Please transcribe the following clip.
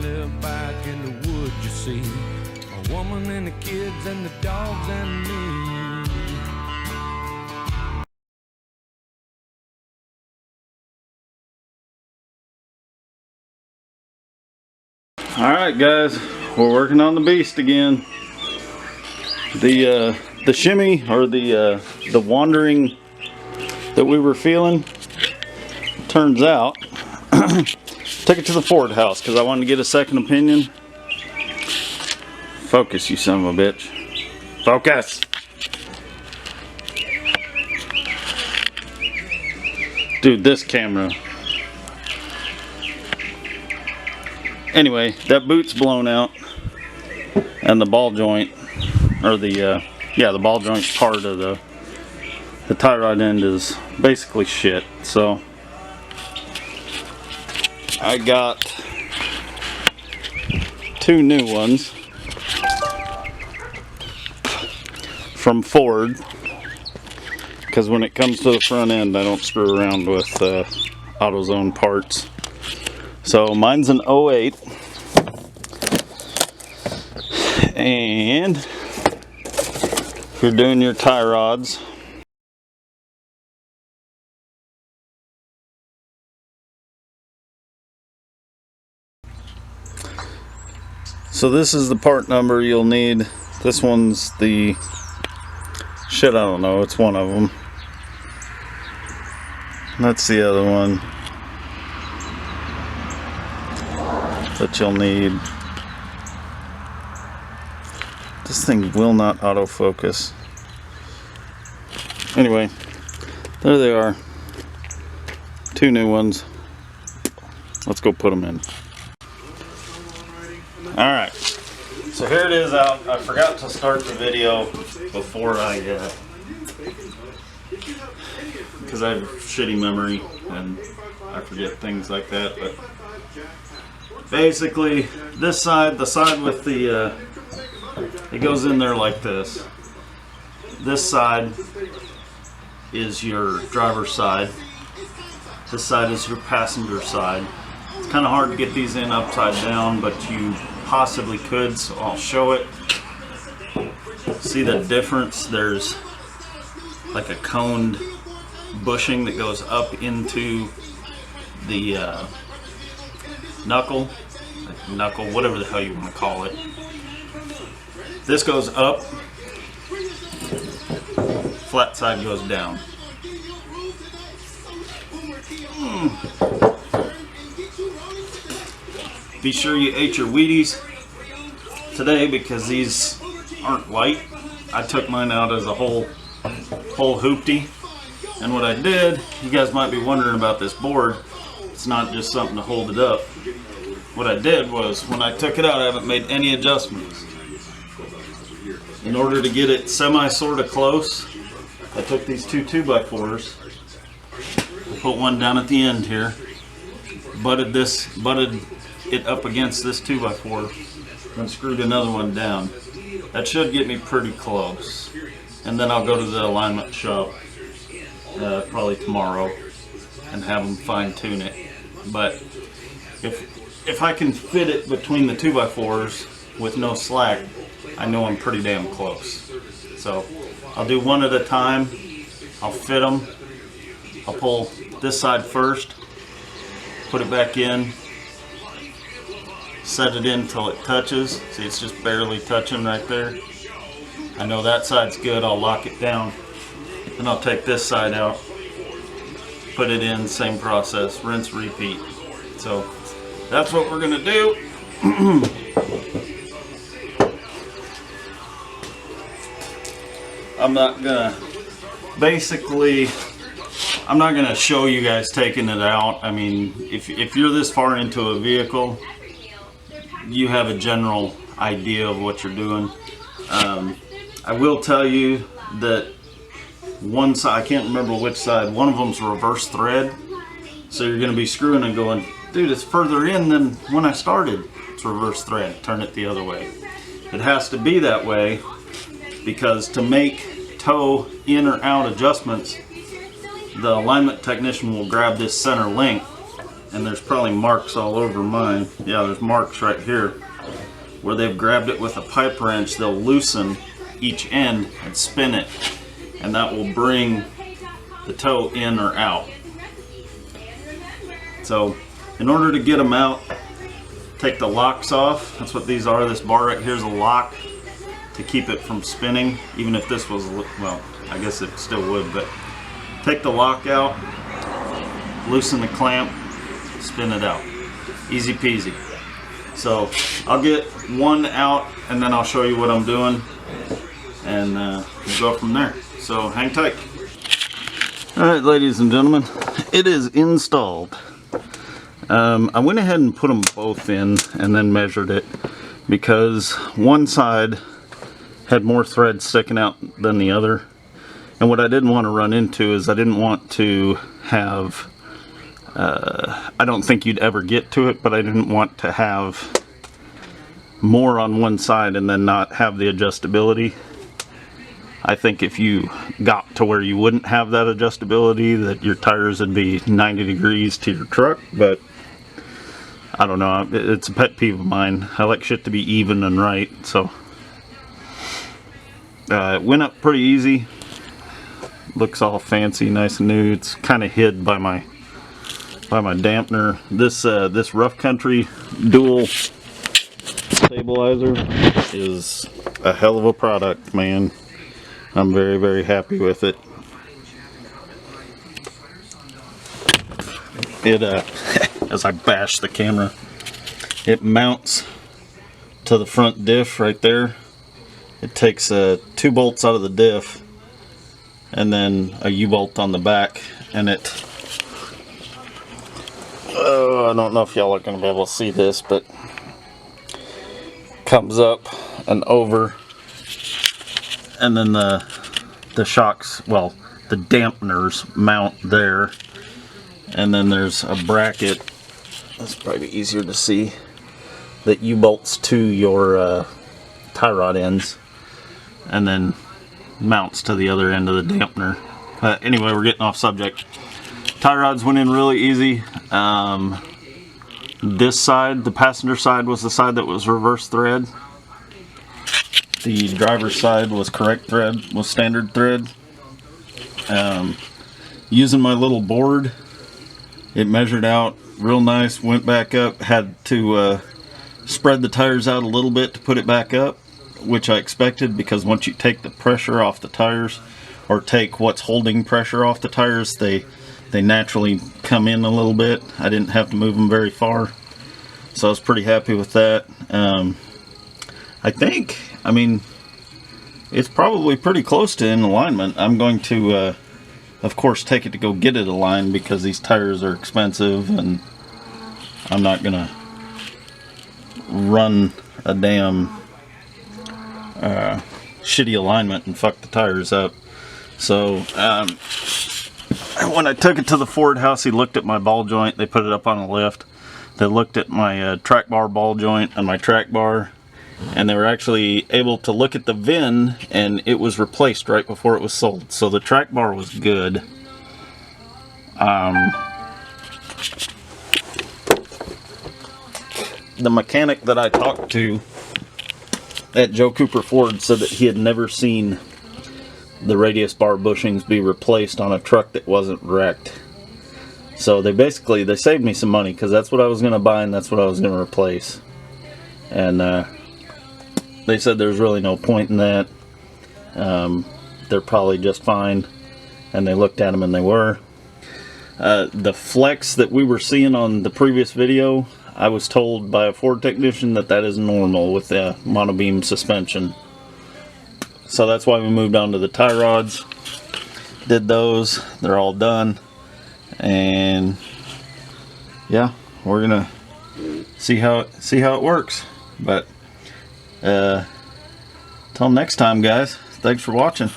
live back in the woods, you see. A woman and the kids and the dogs and me. Alright guys, we're working on the beast again. The shimmy, or the wandering that we were feeling, turns out took it to the Ford house because I wanted to get a second opinion. Focus, you son of a bitch. Focus! Dude, this camera. Anyway, that boot's blown out, and the ball joint, or the ball joint part of the tie rod end is basically shit. So I got 2 new ones from Ford, because when it comes to the front end, I don't screw around with AutoZone parts. So mine's an 08, and if you're doing your tie rods, so this is the part number you'll need. This one's the shit, I don't know, it's one of them. That's the other one that you'll need. This thing will not autofocus. Anyway, there they are. 2 new ones. Let's go put them in. Alright, so here it is out. I forgot to start the video before I because I have shitty memory and I forget things like that, but basically this side, the side with the it goes in there like this. This side is your driver's side. This side is your passenger side. It's kind of hard to get these in upside down, but you possibly could, so I'll show it. See the difference? There's like a coned bushing that goes up into the knuckle, whatever the hell you want to call it. This goes up, flat side goes down. Be sure you ate your Wheaties today because these aren't light. I took mine out as a whole hoopty. And what I did, you guys might be wondering about this board. It's not just something to hold it up. What I did was, when I took it out, I haven't made any adjustments. In order to get it sort of close, I took these 2 2x4s, put one down at the end here, butted it up against this 2x4, and screwed another one down. That should get me pretty close. And then I'll go to the alignment shop probably tomorrow and have them fine tune it. But if I can fit it between the 2x4s with no slack, I know I'm pretty damn close. So I'll do one at a time. I'll fit them. I'll pull this side first, put it back in, set it in until it touches. See, it's just barely touching right there. I know that side's good. I'll lock it down. Then I'll take this side out, put it in, same process, rinse, repeat. So that's what we're gonna do. I'm not gonna show you guys taking it out. I mean, if you're this far into a vehicle, you have a general idea of what you're doing. I will tell you that one side, I can't remember which side, one of them's reverse thread. So you're gonna be screwing and going, dude, it's further in than when I started. It's reverse thread, turn it the other way. It has to be that way because to make toe in or out adjustments, the alignment technician will grab this center link and there's probably marks all over mine. Yeah, there's marks right here where they've grabbed it with a pipe wrench. They'll loosen each end and spin it, and that will bring the toe in or out. So in order to get them out, take the locks off. That's what these are. This bar right here is a lock to keep it from spinning. Even if this was, well, I guess it still would, but take the lock out, loosen the clamp, spin it out. Easy peasy. So I'll get one out and then I'll show you what I'm doing, and we'll go from there. So hang tight. Alright, ladies and gentlemen, it is installed. I went ahead and put them both in and then measured it because one side had more thread sticking out than the other. And what I didn't want to run into is I didn't want to have, I don't think you'd ever get to it, but I didn't want to have more on one side and then not have the adjustability. I think if you got to where you wouldn't have that adjustability, that your tires would be 90 degrees to your truck, but I don't know, it's a pet peeve of mine. I like shit to be even and right, so it went up pretty easy. Looks all fancy, nice and new. It's kind of hid by my dampener. This Rough Country dual stabilizer is a hell of a product, man. I'm very, very happy with it. It as I bash the camera, it mounts to the front diff right there. It takes 2 bolts out of the diff and then a U-bolt on the back, and it, I don't know if y'all are going to be able to see this, but comes up and over, and then the shocks, well, the dampeners mount there, and then there's a bracket, that's probably easier to see, that U-bolts to your tie rod ends, and then mounts to the other end of the dampener. Anyway, we're getting off subject. Tie rods went in really easy. This side, the passenger side, was the side that was reverse thread. The driver's side was correct thread, was standard thread. Using my little board, it measured out real nice, went back up, had to spread the tires out a little bit to put it back up, which I expected, because once you take the pressure off the tires, or take what's holding pressure off the tires, they naturally come in a little bit. I didn't have to move them very far, so I was pretty happy with that. I think, I mean, it's probably pretty close to in alignment. I'm going to, of course, take it to go get it aligned, because these tires are expensive, and I'm not gonna run a damn shitty alignment and fuck the tires up. So when I took it to the Ford house, he looked at my ball joint. They put it up on a lift. They looked at my track bar ball joint and my track bar, and they were actually able to look at the VIN, and it was replaced right before it was sold. So the track bar was good. The mechanic that I talked to at Joe Cooper Ford said that he had never seen the radius bar bushings be replaced on a truck that wasn't wrecked. So they saved me some money, because that's what I was going to buy and that's what I was going to replace. And they said there's really no point in that. They're probably just fine. And they looked at them and they were. The flex that we were seeing on the previous video, I was told by a Ford technician that that is normal with the monobeam suspension. So that's why we moved on to the tie rods. Did those. They're all done. And yeah, we're gonna see how it works. But till next time, guys, thanks for watching.